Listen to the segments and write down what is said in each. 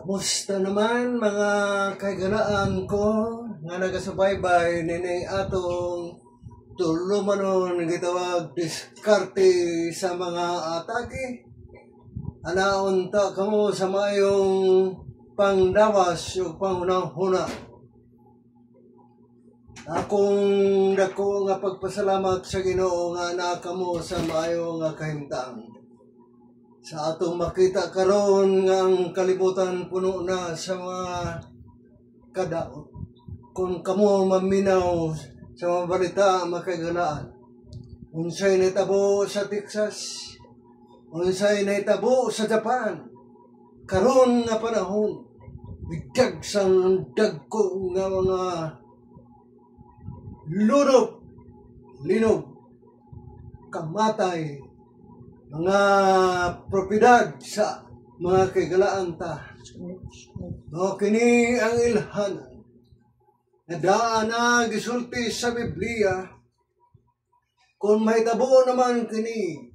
Kamusta naman mga kaiganaan ko nga nagasubaybay nini atong tulumanon gitawag diskarte sa mga atake. Anaunta kamo sa mayong pangdawas o panghunahuna. Akong dako nga pagpasalamat sa Ginoo nga naa kamo sa maayo nga kahimtang. Sa atong makita karon nga ang kalibutan puno na sa mga kadaot. Kung kamo maminaw sa mga balita makaiganaan, unsay nahitabo sa Texas, unsay nahitabo sa Japan, karon nga panahon, bigag sang dagko nga mga lunok, linog, kamatay, mga propiedad sa mga kaigalaan ta. No, kini ang ilhanan na daan na gisulti sa Biblia. Kung mahitabo naman kini,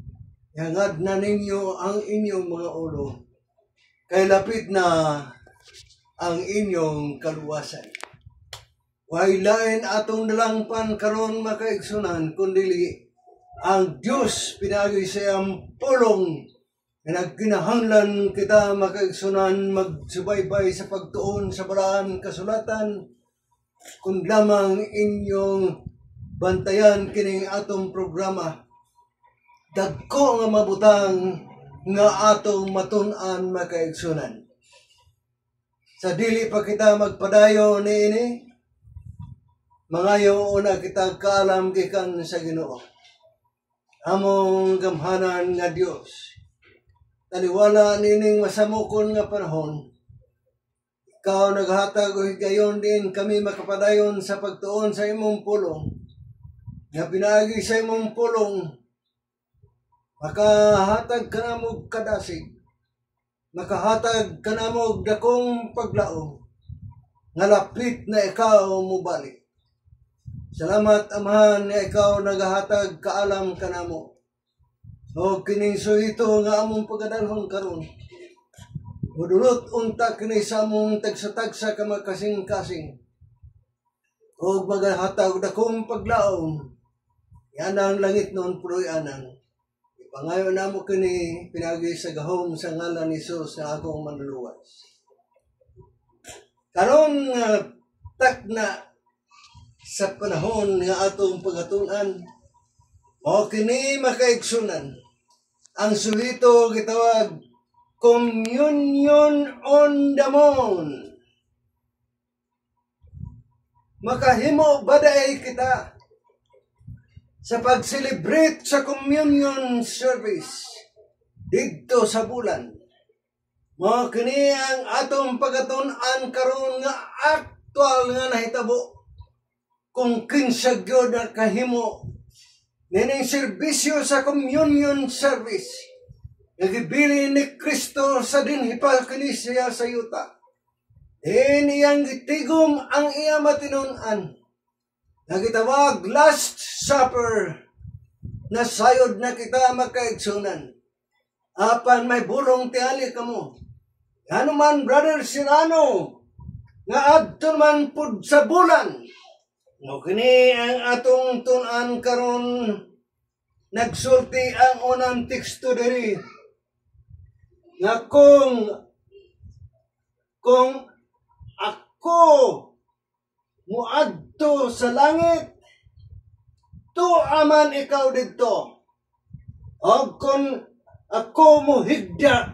hangad na ninyo ang inyong mga ulo, kay lapit na ang inyong kaluwasan. Way lain atong nalangpan karon makaigsunan kundili ang Diyos pinagi sa iyang pulong na nagkinahanglan kita makaigsunan magsubaybay sa pagtuon sa balaan kasulatan kung lamang inyong bantayan kining atong programa. Dagko nga mabutang nga atong matun-an makaigsunan. Sa dili pa kita magpadayo niini, mangayo una kita kaalam gikan sa Ginoo. Among gamhanan nga Dios, taliwala nining masamukon nga panahon, ikaw naghatag o higayon din kami makapadayon sa pagtuon sa imong pulong, nga pinaagi sa imong pulong, makahatag ka na mo kadasig, makahatag ka na mo dakong paglaom, nga lapit na ikaw mubalik. Salamat Amahan nga ikaw nagahatag kaalam ka na mo. O kining suhito nga among pagadanon karon. Mudulot unta kini sa among tagsa-tagsa ka magkasing-kasing. O magahatag dakong paglaom. Yan ang langit noon puloy anang. Ipangayo na mo kini pinagi sa gahom sa ngalan ni Jesus na akong manluluwas. Karon takna sa panahon nga atong pagatunan, o kini makaigsunan, ang sulito gitawag Communion on the Moon. Makahimo baday kita sa pag-celebrate sa communion service dito sa bulan. Mo kini ang atong pagatunan karon nga aktual nga nahitabo. Kung kinsa gyud ang kahimo nining serbisyo sa communion service, nagibili ni Kristo sa dinhipal kini siya sa yuta. Iyang gitigom ang iya matinunan. Nagitawag Last Supper, na sayod na kita makaigsunan. Apan may burong tiali kamo. Ano man, Brother Sirano, nga adto man pud sa bulan. No, kini ang atong tunan karon, nagsulti ang unang teksto diri nga kung ako muadto sa langit, tuaman ikaw didto. O kung ako muhigda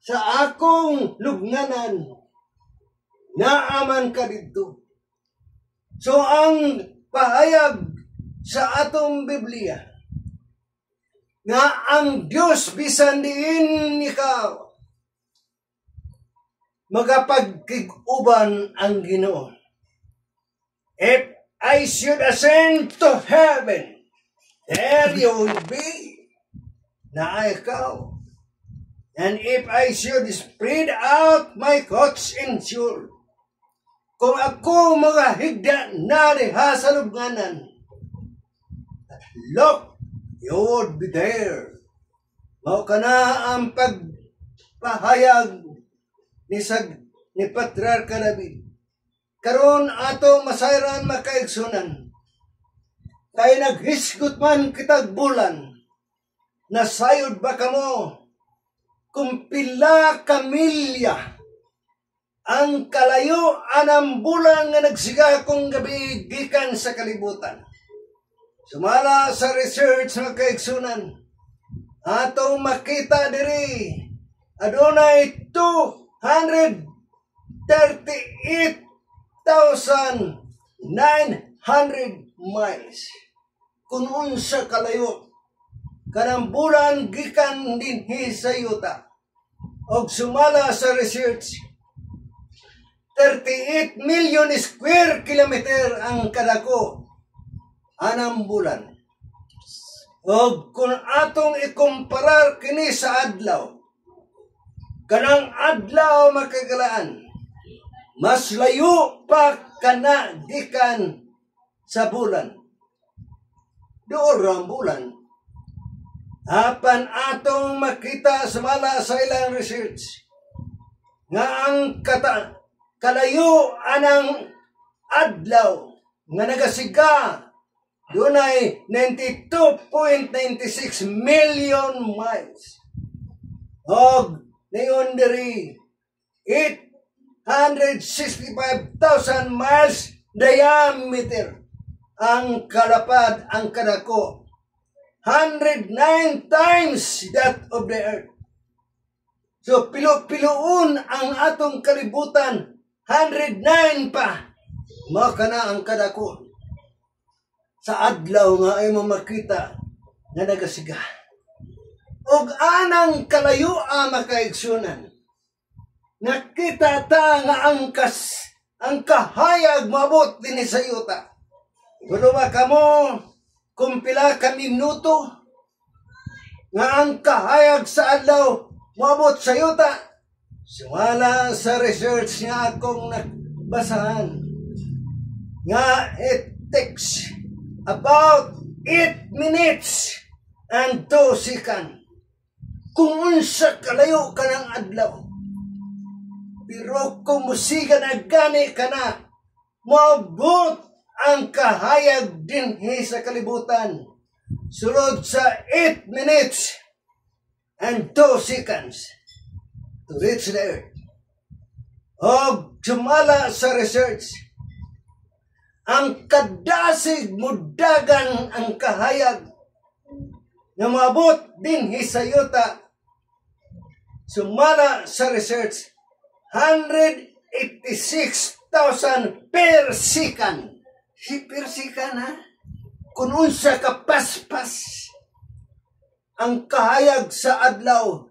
sa akong lubnganan, naaman ka didto. So ang pahayag sa atong Biblia nga ang Diyos bisan diin ikaw magapagkig-uban ang Ginoo. If I should ascend to heaven, there you will be, na ikaw. And if I should spread out my coats in Sheol, kung ako magahigda na diha sa lubnganan, look, you would be there. Mao ka na ang pagpahayag ni Patriarka David. Karon ato masayran makaigsunan. Kay naghisgot man kitag bulan, nasayod ba kamo kung pila kamilya ang kalayo anang bulan nga nagsiga kong gabi gikan sa kalibutan. Sumala sa research nga kaigsunan, atong makita diri adunay 238,900 miles. Kung unsa kalayo kanang bulan gikan dinhi sa yuta. Og sumala sa research, 38 million square kilometer ang kadako anang bulan. Og kung atong ikumparar kini sa adlaw, kanang adlaw makagalaan, mas layo pa kana gikan sa bulan. Doon ang bulan. Apan atong makita sumala sa ilang research nga ang kalayo anang adlaw nga nagasiga dunay 92.96 million miles. Og nayon diri 865,000 miles diameter ang kalapad ang kadako. 109 times that of the earth. So, pilo-piloon ang atong kalibutan. 109 pa. Maka na ang kadako. Sa adlaw nga ay mamakita na nagasiga. Og anang kalayo makaigsunan. Nakita ta nga ang kahayag mabot din sa yuta. Gulo ba kamo kung pila ka minuto nga ang kahayag sa adlaw moabot sa yuta? Sumala sa research nga akong nagbasahan nga it takes about 8 minutes and 2 seconds kung unsa kalayo ka ng adlaw. Pero kung musiga na gani ka na, moabot ang kahayag dinhi sa kalibutan sulod sa 8 minutes and 2 seconds to reach the earth. Og sumala sa research, ang kadasig mudagan ang kahayag na maabot dinhi sa yuta. Sumala sa research, 186,000 per second. Si persikan ha? Kung unsa ka paspas ang kahayag sa adlaw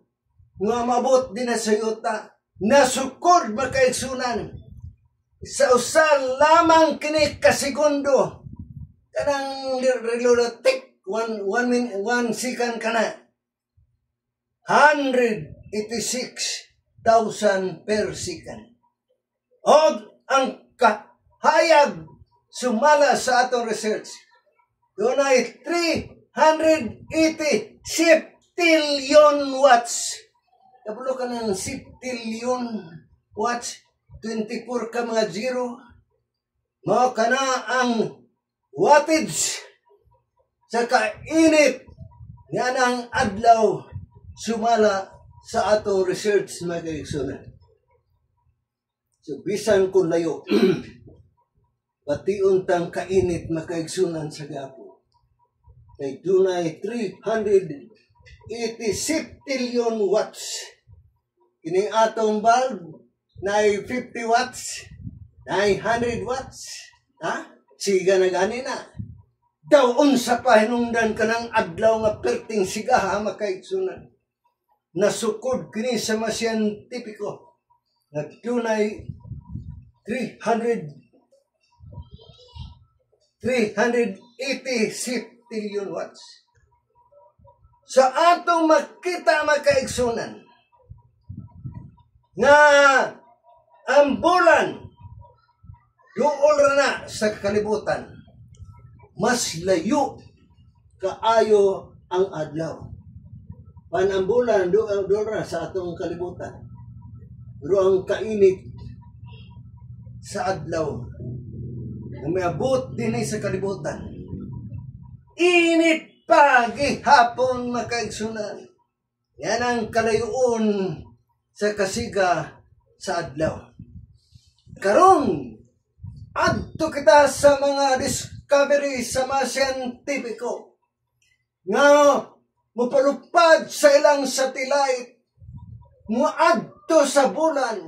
nga mabot din sa yuta, nasukod makaigsunan sa usa lamang kini ka segundo. Kanang reload tik 1 second kana. 186,000 per second. Og ang kahayag sumala sa atong research, doon ay 380 septillion watts. Kapulo ka ng septillion watts, 24 ka mga zero. Mao ka na ang wattage sa kainit nga ng adlaw sumala sa atong research mga kaigsunan. So bisan kung layo, pati untang kainit makaigsunan sa gapo. Kay dunay 380 septillion watts. Kining atong bulb na 50 watts, na 100 watts. Ha? Siga na gani na. Daw unsa pa hinungdan ka ng adlaw nga perting sigaha makaigsunan. Nasukod kini sa mga siyentipiko na dunay 380 septillion watts. Sa atong makita makaigsunan nga ang bulan duol na sa kalibutan, mas layo kaayo ang adlaw. Pan ang bulan duol na sa atong kalibutan, Pero ang kainit sa adlaw na may abot din ay sa kalibutan. Init pa gihapon makaigsunan. Yan ang kalayoon sa kasiga sa adlaw. Karon adto kita sa mga discovery sa mga siyentipiko nga mupalupad sa ilang satellite, muadto sa bulan,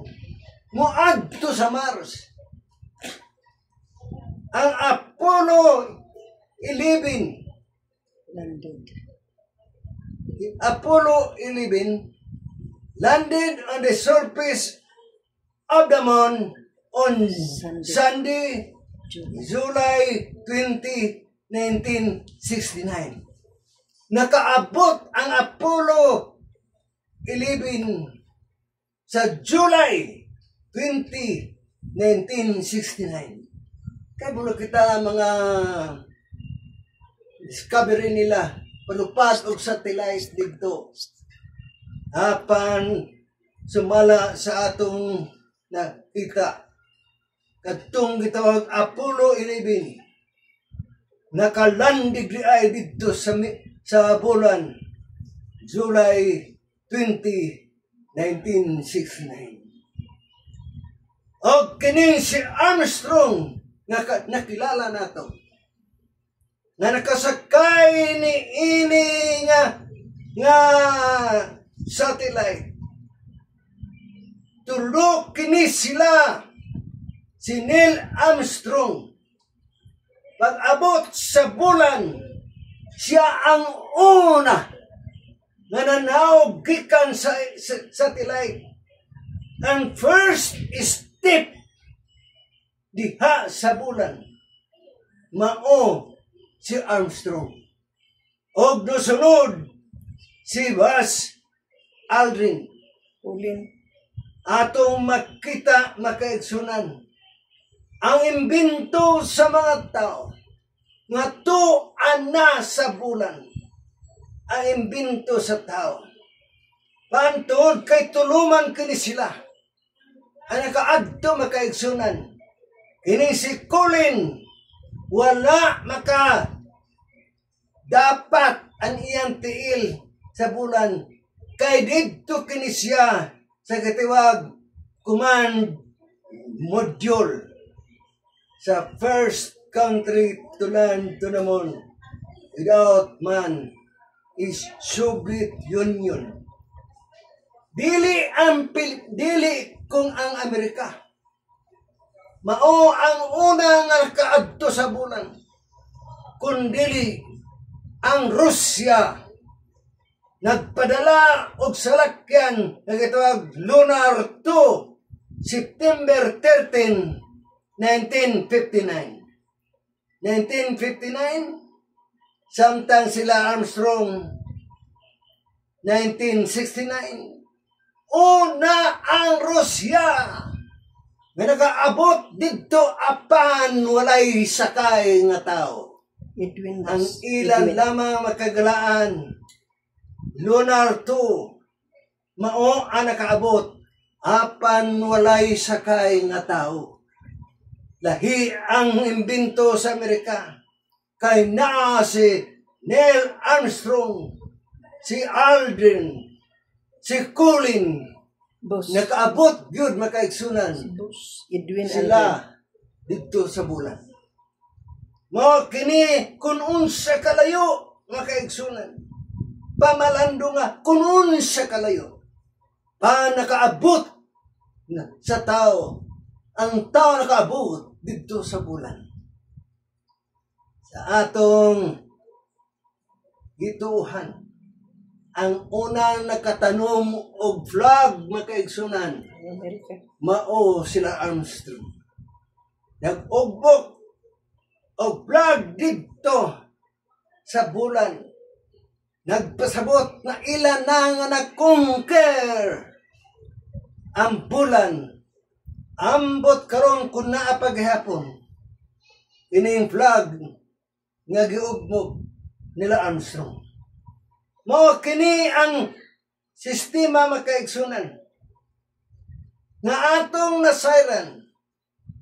muadto sa Mars. Ang Apollo 11 landed on the surface of the moon on Sunday, July 20, 1969. Nakaabot ang Apollo 11 sa July 20, 1969. Kaya mula kita mga discovery nila, palupad og satellite dito. Apan sumala sa atong nakita. Kadtong gitawag Apollo 11. Nakalandig di ay dito sa bulan July 20, 1969. O kining si Armstrong nakilala nato nga nakasakay ni ini nga satellite. Tulo kini sila si Neil Armstrong. Pag-abot sa bulan, siya ang una nga nanawag gikan sa satellite. Ang first step diha sa bulan, mao si Armstrong. Og nasunod si Buzz Aldrin. Atong makita makaigsunan ang imbento sa mga tao nga tuan na sa bulan. Ang imbento sa tao. Pantod kay tuluman kini sila. Ang nakaadto makaigsunan. Kini si Colin wala maka dapat ang iyang tiil sa bulan kay didto kini siya sa katiwag command module sa first country to land to the moon without man is Soviet Union. Dili kung ang Amerika. Mao ang una nga nakaadto sa bulan. Kundili ang Russia nagpadala og salakyan nga gitawag Lunar 2 September 13, 1959. 1959 samtang sila Armstrong 1969. Una ang Russia nga nakaabot dito apan walay sakay nga tao. Ang ilan lamang makagalaan Lunar 2 mao ang nakaabot apan walay sakay nga tao. Lahi ang imbento sa Amerika kay naa si Neil Armstrong, si Aldrin, si Colin. Nakaabot gyud makaigsunan sila dito sa bulan. Mao kini kun unsa kalayo makaigsunan. Pamalando nga kun unsa kalayo pa nakaabot na sa tao. Ang tao nakaabot dito sa bulan. Sa atong gituhan, ang unang nakatanom og flag makaigsunan mao sila Armstrong. Nag-ugbok og flag dito sa bulan. Nagpasabot na ilan na nga nag-conquer ang bulan. Ambot karon kun naa paghapon ining flag nga giugmok nila Armstrong. Mao kini ang sistema makaigsunan nga atong nasayran,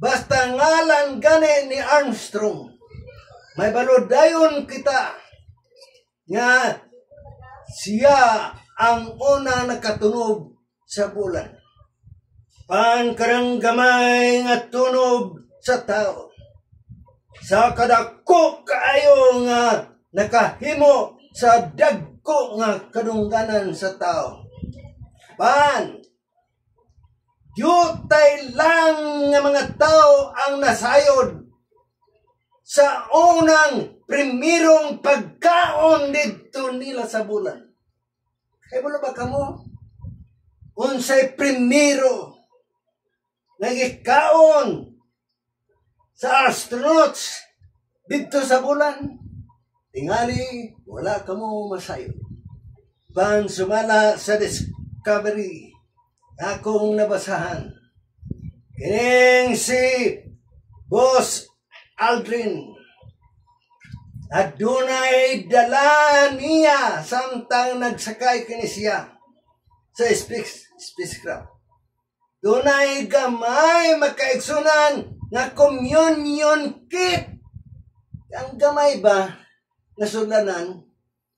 basta ngalan gani ni Armstrong, may baludayon kita nga siya ang una nakatunog sa bulan. Karang gamay nga tunog sa tao. Sa kadako kaayo nga nakahimo sa dagko nga kadungganan sa tao. Yutay lang nga mga tao ang nasayod sa unang primerong pagkaon dito nila sa bulan. Kaya wala ba kamo? Unsay primero nagikaon sa astronauts dito sa bulan? Tingali, wala kamo masayod. Sumala sa Discovery, akong nabasahan. Kining si Buzz Aldrin. At dunay dala niya samtang nagsakay kini siya sa spacecraft. Dunay gamay makaigsunan nga communion kit. Ang gamay ba nasudlanan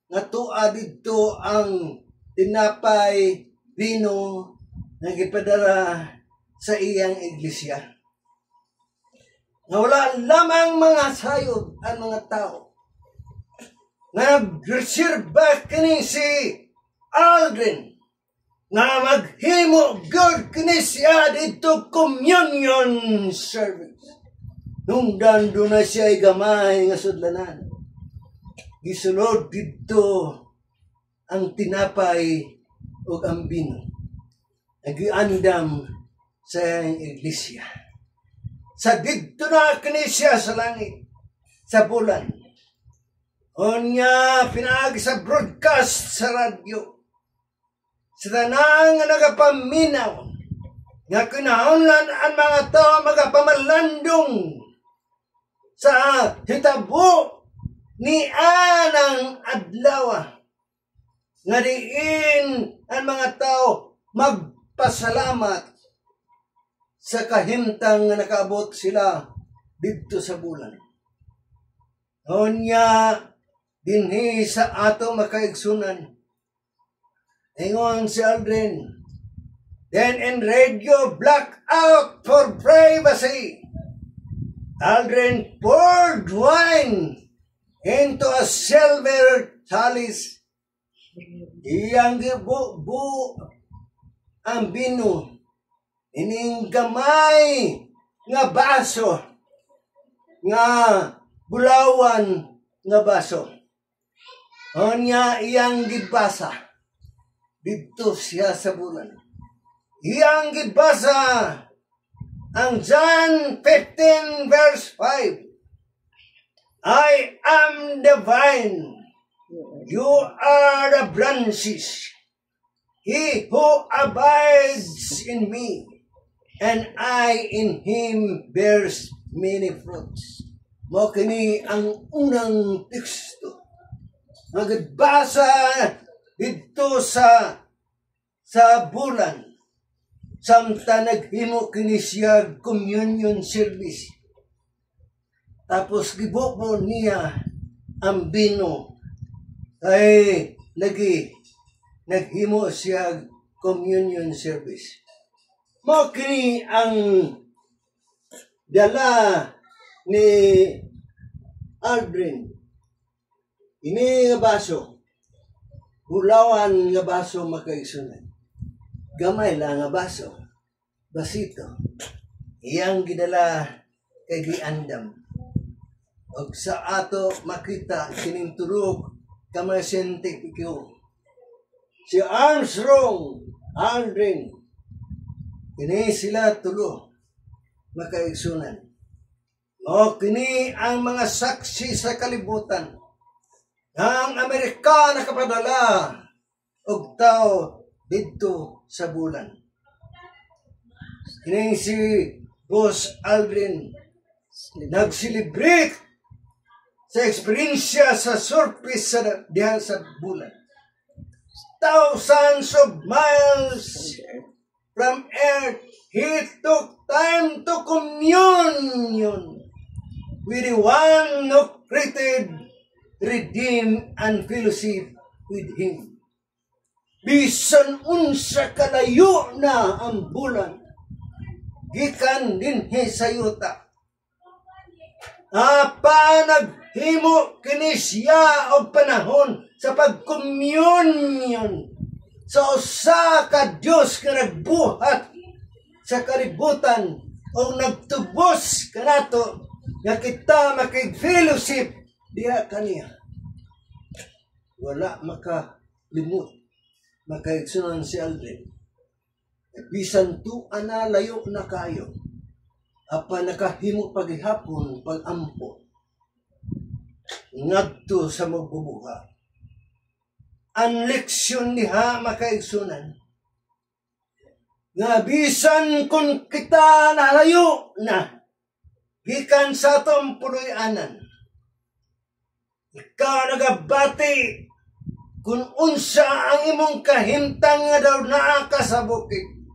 nga tuwa dito ang tinapay, vino nga gipadala sa iyang iglesia. Nga wala lamang mga sayod ang mga tao. Nag-reserve kini si Aldrin nga maghimo God kini siya dito communion service. Nung dando na siya ay gamay nga sudlanan, gisulod dito ang tinapay o ang bino. Nagiandam sa iglesia. Sa dito na kini siya sa langit, sa bulan. O niya pinaagi sa broadcast sa radyo. Sa tanang nagapaminaw, nga kinahanglan ang mga tao magapamalandong sa hitabo ni anang adlaw. Nga diin ang mga tao magpasalamat sa kahimtang nga nakaabot sila dito sa bulan. O niya dinhi sa ato makaigsunan. Ingon si Aldrin, then in radio blackout for privacy, Aldrin poured wine into a silver chalice. Iyang ang bino, ining gamay nga baso, nga bulawan nga baso. O niya iyang gibasa dito siya sa bulan. Iyang gibasa ang John 15 verse 5. I am the vine, you are the branches. He who abides in me, and I in him bears many fruits. Mo kini ang unang teksto. Magbasa dito sa bulan. Samta naghimo kini siya communion service. Tapos gibubo niya ang bino. Ay naghimo siya communion service. Mo kini ang dala ni Aldrin. Ini nga baso, bulawan nga baso makaigsunan. Gamay lang nga baso, basito. Iyang gidala kay giandam. Og sa ato makita kining turog kamay siyentipiko. Si Armstrong, Aldrin, kini sila tulo makaigsunan. O kini ang mga saksi sa kalibutan. Ang Amerika nakapadala og tao dito sa bulan. Kini si Buzz Aldrin nag-celebrate sa eksperyensya sa surface diha sa bulan. Thousands of miles from Earth, He took time to communion with the one who created, redeemed, and fellowship with Him. Bisan unsa kalayo na ang bulan, gikan din sa yuta. Apa naghimo kini siya og panahon sa pagkommunyon sa usa ka Dios nga nagbuhat sa kalibutan o nagtubos kanato nga kita makig-fellowship diha kaniya. Wala makalimot, makaigsunan si Aldrin. Bisan tu ana layo na kayo, apa nakahimo paghihapon pag-ampo ngadto sa magbubuha. Ang leksyon niha makaigsunan nga bisan kung kita nalayo na gikan sa atong puloy-anan, ikaw nagabati kung unsa ang imong kahimtang nga daw naa ka sa bukid,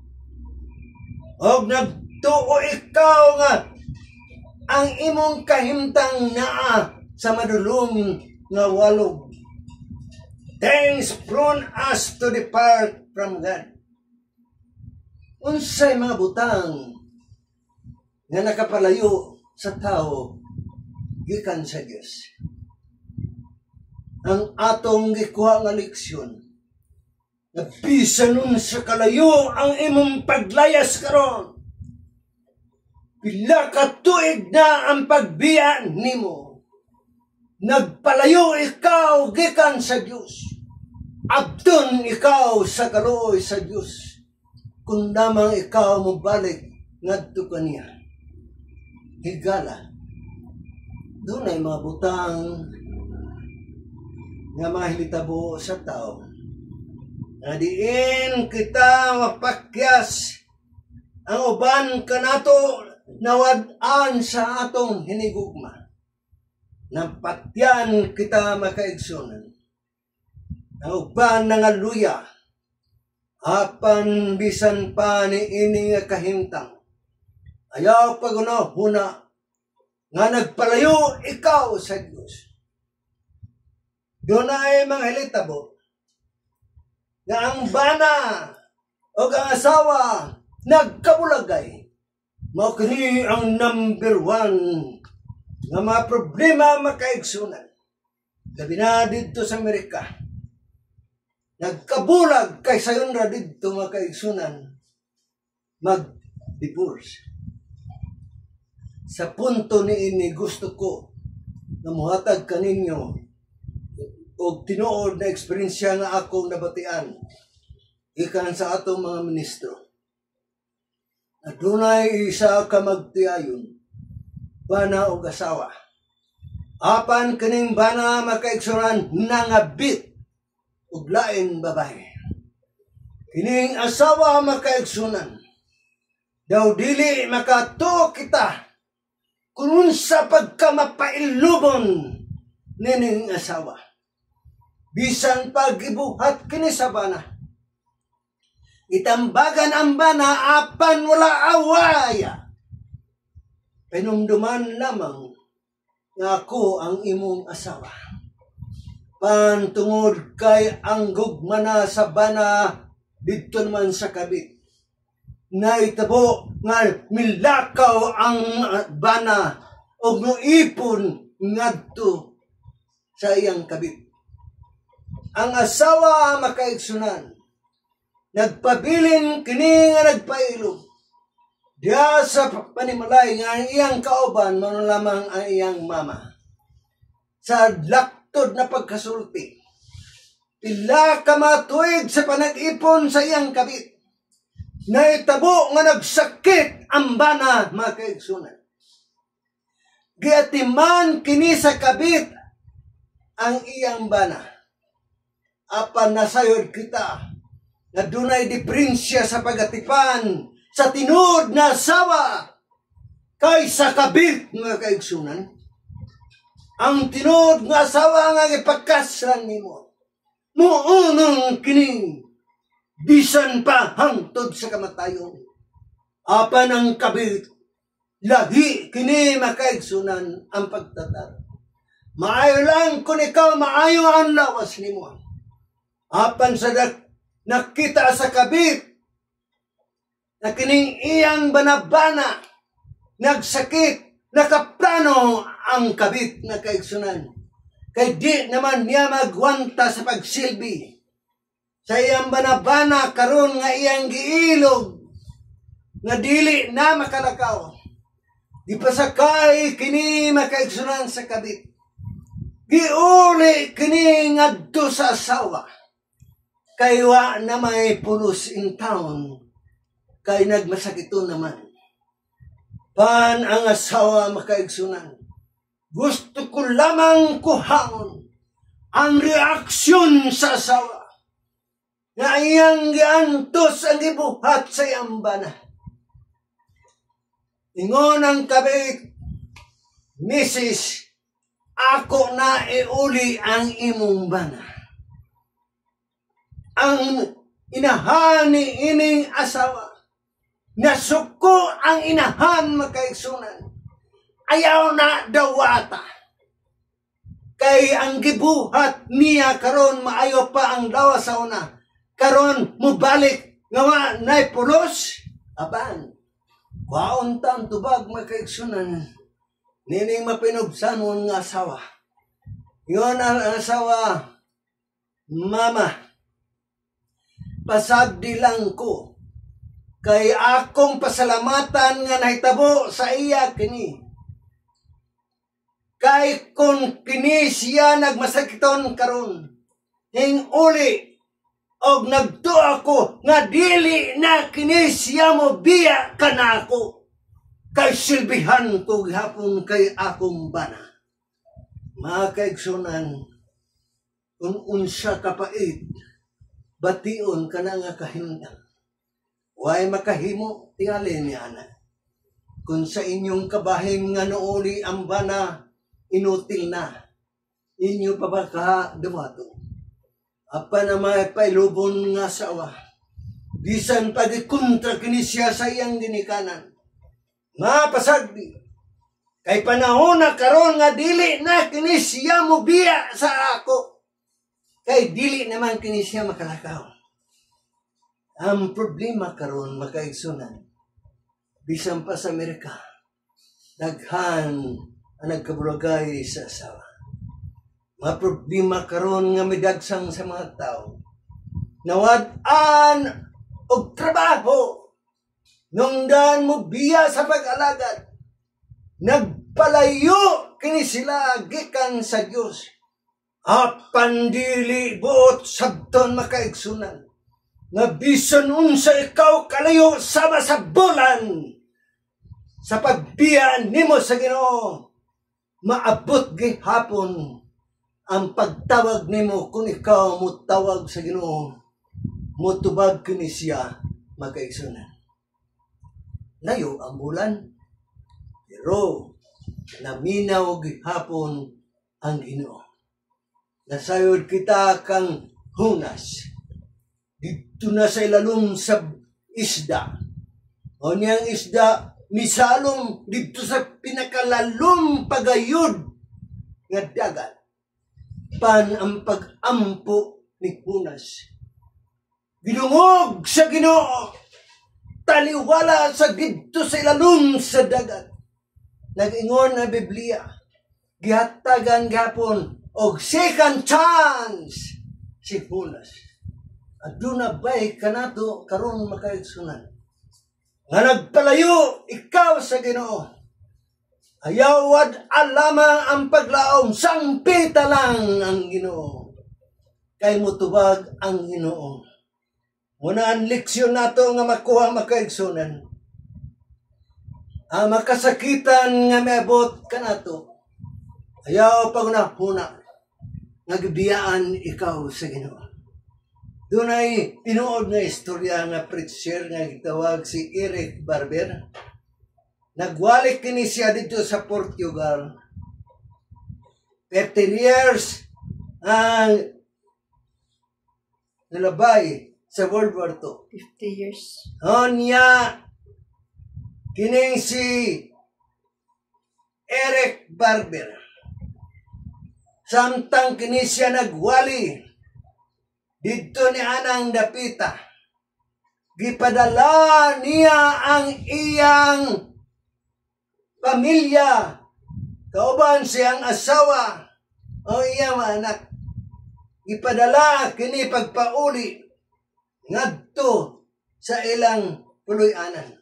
og nagtuo ikaw nga ang imong kahimtang naa sa madulong nga walog. Things prone us to depart from God. Unsay mga butang nga nakapalayo sa tao gikan sa Dios. Ang atong gikuha nga leksyon, na bisan nun sa kalayo ang imong paglayas karon, pila ka tuig na ang pagbiya nimo, nagpalayo ikaw gikan sa Dios, abdon ikaw sa kaluoy sa Dios, kung namang ikaw mo balik ngadto kaniya. Higala, doon ay mga butang nga mahilitabo sa tao, na diin kita mapakyas ang uban kanato nawad-an sa atong hinigugma. Napatyan kita makaigsunan. Ang uban nangaluya, apan bisan pa ni ini nga kahimtang. Ayaw pagunahuna nga nagpalayo ikaw sa Diyos. Doon ay mga hilitabo nga ang bana o ang asawa nagkabulagay. Mao kini ang number 1 nga mga problema makaigsunan. Labi na dito sa Amerika. Nagkabulag kay sayon ra dito makaigsunan mag-divorce. Sa punto ni ini gusto ko na muhatag kaninyo og tinuod na eksperyensya nga akong nabatian ikan sa atong mga ministro. Adunay isa ka magtiayon, bana og asawa. Apan kining bana makaigsunan nangabit og lain babae. Kining asawa makaigsunan daw dili makato kita kung sa pagkamapailubon nining asawa. Bisan pagibuhat kini sa bana, itambagan ang bana apan wala awaya. Pinumduman lamang nga ako ang imong asawa. Pantungod kay ang gugma na sa bana dito naman sa kabit. Naitabo nga milakaw ang bana o nuipon ngadto sa iyang kabit. Ang asawa makaigsunan, nagpabilin kini nga nagpailog. Diya sa panimalay nga ang iyang kauban, mano lamang ang iyang mama. Sa laktod na pagkasulti, pila ka matuig sa panag-ipon sa iyang kabit. Naitabo nga nagsakit ang bana makaigsunan. Giatiman kini sa kabit ang iyang bana. Apan nasayod kita na dunay diferensya sa pagatipan sa tinud na asawa kaysa kabit nga kaigsunan. Ang tinud nga asawa nga ipagkasran nimo, muunong kini bisan pa hangtod sa kamatayon. Apan ang kabit, lahi kini makaigsunan ang pagtatar. Maayo lang kung ikaw maayo ang lawas nimo. Apan sa nakita sa kabit, na kining iyang banabana, nagsakit, nakaplano ang kabit na kaigsunan. Kay di naman niya magwanta sa pagsilbi. Sa iyang banabana, karon nga iyang giilog, nga dili na makalakaw. Di pasakay kini makaigsunan sa kabit. Giuli kini ngadto sa asawa. Kay wa na may pulos in town. Kay nagmasakito naman. Pan ang asawa makaigsunan. Gusto ko lamang kuhaon ang reaksyon sa asawa. Na iyang giantos ang ibuhat sa iyang bana. Ingon ang kabit, Mrs., ako na iuli ang imong bana. Ang inahani ining asawa, nasuko ang inahan makaigsunan. Ayaw na dawata. Kay ang gibuhat niya karon maayo pa ang dawa sa una. Karon mubalik nga nay pulos. Aban, waon tang tubag makaigsunan. Nining mapinugsanon nga asawa. Yun ang asawa, Mama, pasagdi lang ko. Kay akong pasalamatan nga nahitabo sa iya kini. Kay kung kini siya nagmasakiton karon, hing uli, og nagto ako nga dili na kini siya mo biya kanako. Kay silbihan ko gihapon kay akong bana. Mga kaigsunan, kung unsa kapait, bation ka na nga kahimtang. Way makahimo, tingali niya na. Kung sa inyong kabahin nga nooli ang bana, inutil na. Inyo pa ba kadumato? Apa na may pailubon nga sawa. Bisan pagikontra kini siya sa iyang ginikanan. Nga pasagdi. Kay panahon na karon nga dili na kini siya mo biya sa ako. Kay dili naman kini siya makalakaw. Ang problema karon makaigsunan, bisan pa sa Amerika, daghan ang nagkabulagay sa asawa. Mga problema karon nga midagsang sa mga tao. Nawad-an og trabaho. Nung daan mo biya sa pag-alagad, nagpalayo kini sila gikan sa Dios. Apan dili buot sabton makaigsunan. Nga bisan unsa ikaw kalayo sama sa bulan sa pagbiya nimo sa Ginoo, maabot gihapon ang pagtawag nimo kung ikaw mo tawag sa Ginoo, mutubag kini siya makaigsunan. Layo ang bulan, pero naminaw gihapon ang Ginoo. Nasayod kita kang hunas. Dito na sa ilalom sa isda. O niyang isda, misalom dito sa pinakalalom pagayod nga dagat. Pan ang pag-ampo ni hunas. Gidungog sa Ginoo, taliwala sa dito sa ilalom sa dagat. Nag-ingon na Biblia, gihatagan gapon og second chance si hunas. Aduna bay kanato karon makaigsunan. Nga nagpalayo ikaw sa Ginoo. Ayawad alama ang paglaom, sangpita lang ang Ginoo. Kay mutubag ang Ginoo. Muna ang leksyon nato nga makuha makaigsunan. Ang makasakitan nga meabot kanato. Ayaw pagunahuna. Nagbiyaan ikaw sa Ginoo. Doon ay tinuod na istorya nga preacher nga gitawag si Eric Barber. Nagwalik kini siya dito sa Portugal. 13 years ang nalabay sa World War II. 50 years. O niya, kining si Eric Barber. Samtang kini siya nagwali dito ni anang dapita, gipadala niya ang iyang pamilya, kauban siyang asawa o iyang anak. Gipadala kini pagpauli ngadto sa ilang puloy-anan.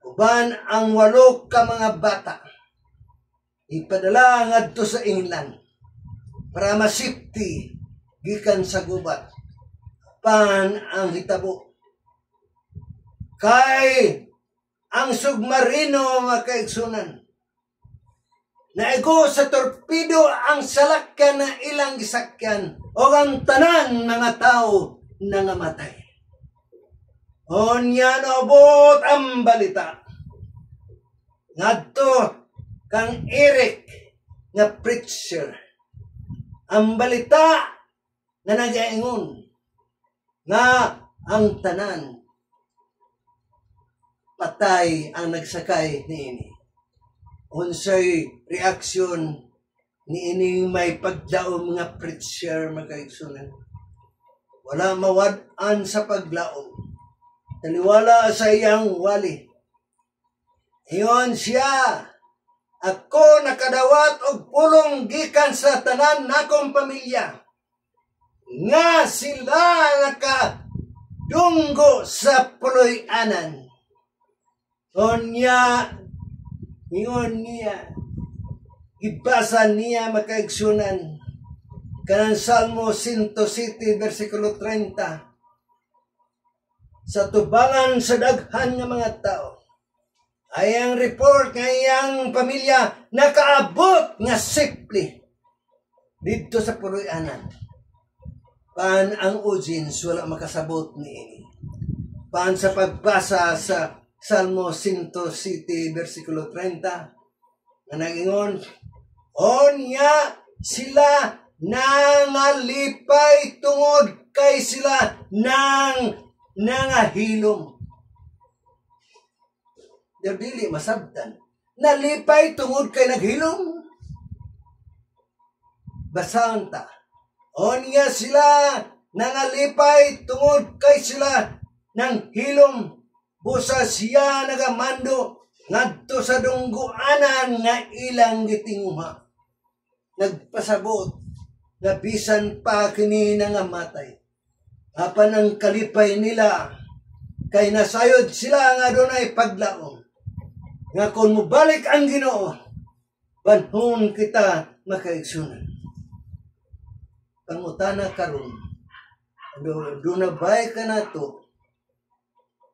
Uban ang 8 ka mga bata. Ipadala ngadto sa England para masipti gikan sa gubat. Pan ang hitabo. Kay ang submarino nga kaigsunan, naigo sa torpedo ang salakyan na ilang gisakyan o ang tanan mga tao nangamatay. Onya nabot ang balita ngadto kang Eric nga preacher. Ang balita na nagaingon nga ang tanan patay ang nagsakay niini. Unsay reaksyon niining may paglaom nga preacher makaigsunan? Wala mawad-an sa paglaom. Taliwala sa iyang wali. Iyon siya, ako nakadawat og pulong gikan sa tanan nakong pamilya nga sila nakadunggo sa puloy-anan. Ingon niya, ibasa niya makaigsunan kanang Salmo 107 versikulo 30. Sa tubangan sa daghan nga mga tao, ay ang report nga iyang pamilya nakaabot nga safely dito sa puloy-anan. Paan ang audience wala makasabot niini. Paan sa pagbasa sa Salmo 107 versikulo 30 na nagingon, onya sila nangalipay tungod kay sila nangahilom. Dili masabtan. Nalipay tungod kay naghilom. Basahan ta. Onya sila nangalipay tungod kay sila nang hilom. Busa siya nagamando ngadto sa dungguanan nga ilang gitinguha. Nagpasabot nga bisan pa kini nangamatay. Apan ang kalipay nila kay nasayod sila nga dunay paglaom. Nga kung mubalik ang Ginoo, banhon kita makaigsunan. Pangutana karon, dunabay ka na to,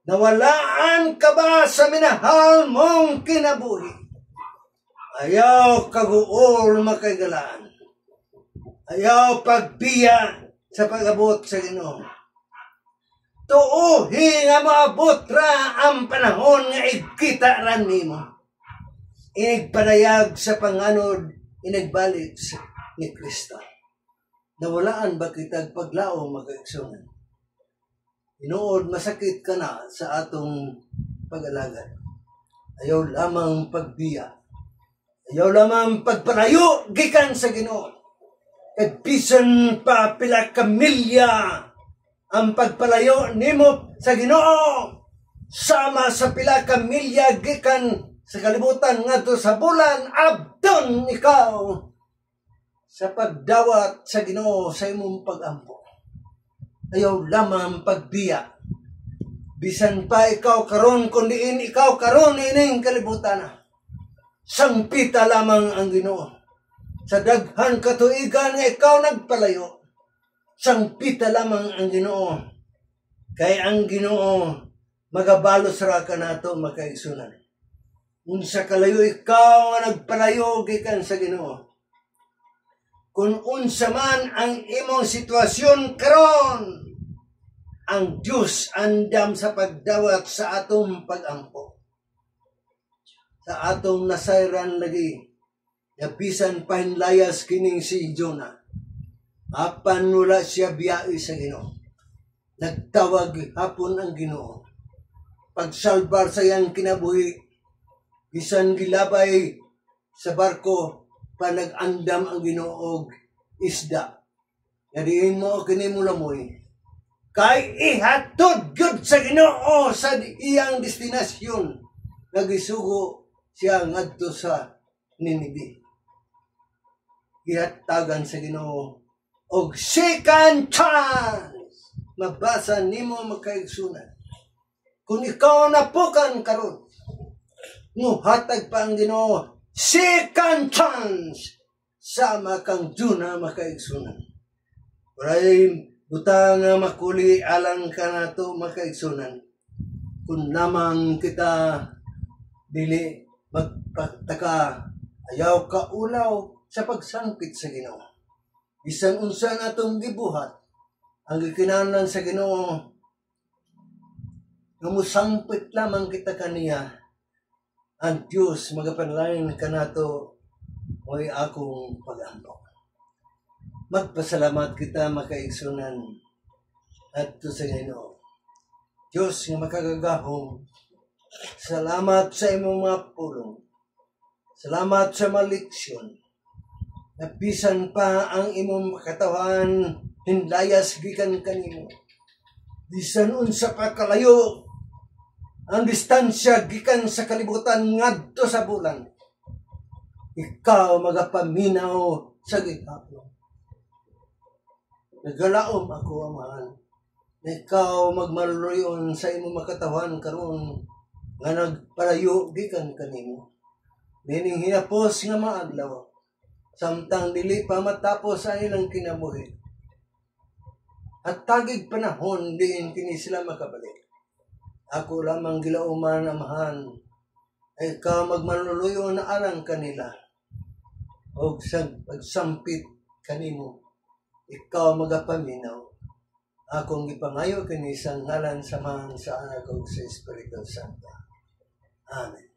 nawalaan ka ba sa minahal mong kinabuhi? Ayaw kaguol makaigalaan. Ayaw pagbiya sa pag-abot sa Ginoo. Tuuhi nga maabot ra ang panahon nga ikita ran nimo. Inigpadayag sa panganod, inagbalik ni Kristo. Nawalaan ba kitag paglao magaigsunan? Inuod masakit ka na sa atong pag-alagad. Ayaw lamang pagbiya. Ayaw lamang pagpalayo gikan sa Ginoo. Kag bisan pa pila kamilya ang pagpalayo nimo sa Ginoo, sama sa pila ka milya gikan sa kalibutan ngadto sa bulan, abdon ikaw sa pagdawat sa Ginoo sa imong pag-ampo. Ayaw lamang pagbiya. Bisan pa ikaw karon kun diin ikaw karon ining kalibutan. Sangpita lamang ang Ginoo. Sa daghan katuigan nga ikaw nagpalayo, sangpita lamang ang Ginoo. Kay ang Ginoo magabalos ra ka nato makaigsunan. Unsa kalayo ikaw nga nagpalayo gikan sa Ginoo. Kung unsa man ang imong sitwasyon karon, ang Dios andam sa pagdawat sa atong pag-ampo. Sa atong nasayran lagi, bisan pahinlayas kining si Jonah. Apan nula siya biyai sa Ginoo. Nagtawag hapon ang Ginoo. pagsalbar sa iyang kinabuhi, bisan gilabay sa barko, panag-andam ang Ginoo og isda. Ngadiin mo kini mo lamoy. Kay ihatod gyud sa Ginoo sa iyang destinasyon. Nagisugo siya ngadto sa Ninibe. Ihatagan sa Ginoo og second chance. Mabasa nimo makaigsunan. Kung ikaw napukan karon, muhatag pa ang Ginoo second chance sama kang Juna makaigsunan. Maray butang nga makuli alang ka na to makaigsunan. Kung namang kita dili magpataka, ayaw ka ulaw sa pagsangpit sa Ginoo. Bisan unsa na itong gibuhat, ang gikinahanglan sa Ginoo, nga musangpit lamang kita kaniya, ang Diyos magapanlain ka na to, mo'y akong pag-ambok. Magpasalamat kita makaigsunan at to sa Ginoo. Diyos nga makagagahom, salamat sa imong mga pulong. Salamat sa maliksyon. Napisan pa ang imong katawan, hinlayas gikan kanimo. Bisan unsa pa kalayo ang distansya gikan sa kalibutan ngadto sa bulan. Ikaw magapaminaw sa gihapon. Nagalaom ako, Amahan. Ikaw magmaluyon sa imong makatawan karon nga nagpalayo gikan kanimo. Dining hinapos nga maadlaw, samtang dili pa matapos ang ilang kinabuhi. At tagig panahon diin kini sila makabalik. Ako lamang gilauman, Amahan, ikaw magmaluluyo na alang kanila. O sa pagsampit kanimo, ikaw magapaminaw. Akong gipangayo kini sa ngalan samahan sa anak ko sa Espiritu Santo. Amen.